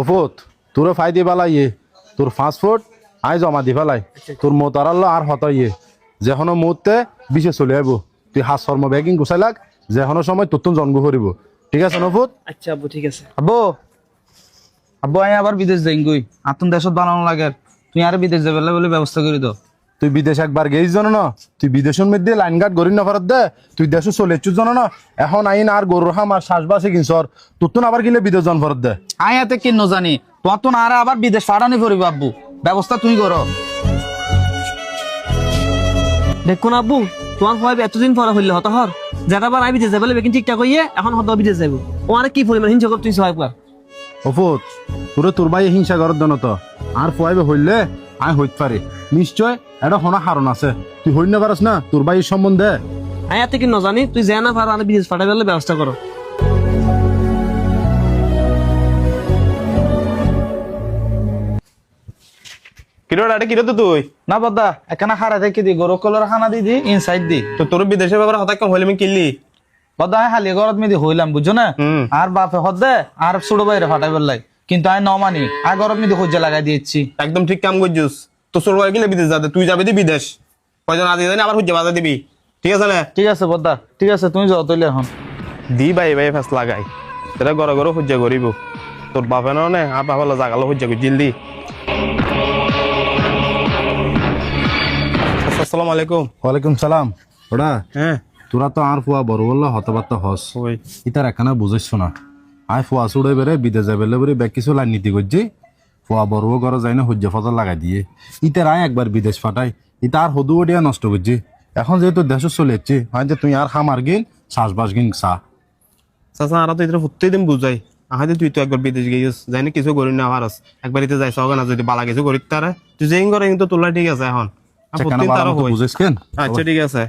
ওফত তোর ফাই দি ফেলাই তোর পাসপোর্ট আয় জমা দি ফেলাই তোর মোতারাল আর হতাইয়ে যেহনো মুহূর্তে বিশে চলে আইব তুই হাত শর্ম ব্যাগিং গুছাই লাগ যেহনো সময় তোর জন্ম করিব ঠিক আছে নফুত। আচ্ছা আব্বু ঠিক আছে। আব্বু আব্বু আমি আবার বিদেশ যাই গই আতুন দেশত বানানো লাগে তুই আর বিদেশ যাবে বলে ব্যবস্থা করে দাও। তুই বিদেশ একবার গেছিস জানো না তুই বিদেশের মধ্যে লাইন গার্ড গড়ি না ফেরত দে তুই দেশে চলে এসছিস জানো না এখন আইন আর গরুর হাম আর শ্বাসবাসে কিনছর তোর তো আবার গিলে বিদেশ জন ফেরত দে। আয়াতে কি ন জানি তোমার তো না আর আবার বিদেশ ফাটানি পড়িব আব্বু ব্যবস্থা তুই করো। দেখুন আব্বু তোমার হয় এতদিন পরে হইলে হত হর যেটা বার আইবি যাবে লেকিন ঠিকঠাক হইয়ে এখন হত বিদেশ যাইব ও আরে কি পরিমাণ হিংসা কর তুই সবাই পার অফুত তোরে তোর ভাই হিংসা করার জন্য তো আর ফুয়াইবে হইলে আয় হইতে পারে নিশ্চয় এটা হনা হারণ আছে তুই হইন না পারস না তোর ভাইয়ের সম্বন্ধে। আয়াতে কি ন জানি তুই যা না পার আর বিদেশ পাঠাই বলে ব্যবস্থা করো। কিরো আরে কিরো তো তুই না বদা এখানে হারা থেকে দি গরু কলর খানা দি ইনসাইড দি তো তোর বিদেশের ব্যাপারে হঠাৎ কম হইলে আমি কিনলি বদা আমি হালি ঘরত মেদি হইলাম বুঝছো না আর বাপে হদে আর ছোট বাইরে ফাটাই বললাই কিন্তু আমি নমানি আর ঘরত মেদি হজ্জা লাগাই দিয়েছি। একদম ঠিক কাম করছিস তো তোর ভাই কিনে বিদেশ যাতে তুই যাবি দি বিদেশ কয়জন আজ জানি আবার হুজ্জা বাজা দিবি ঠিক আছে না। ঠিক আছে বদা ঠিক আছে তুমি যাও তৈলে এখন দি ভাই ভাই ফেস লাগাই এটা গড় গড় হুজ্জা করিব তোর বাপে নে আর বাবা জাগালো হুজ্জা করি জলদি। আসসালামু আলাইকুম। ওয়ালাইকুম সালাম। ওরা হ্যাঁ তোরা তো আর ফুয়া বড় বললো হতবার্তা হস ওই ইতার একখানা বুঝাইছ না আয় ফুয়া চুড়ে বেড়ে বিদেশ যাবে বেরে ব্যাগ কিছু লাইন নীতি করছি ফুয়া বড় ঘরে যাই না সূর্য ফসল লাগাই দিয়ে ইতার আয় একবার বিদেশ ফাটাই ইতা আর হদু ওডিয়া নষ্ট করছি এখন যেহেতু দেশ চলে যাচ্ছি হয় যে তুই আর খামার গিন শ্বাসবাস গিন চা চাচা আর তো এটা প্রত্যেকদিন বুঝাই আহাতে তুই তো একবার বিদেশ গিয়েছিস যাই না কিছু করি না আবার একবার ইতে যাইছ না যদি বালা কিছু করি তারা তুই যেই করে কিন্তু তোলা ঠিক আছে এখন বুঝাইস কেন। আচ্ছা ঠিক আছে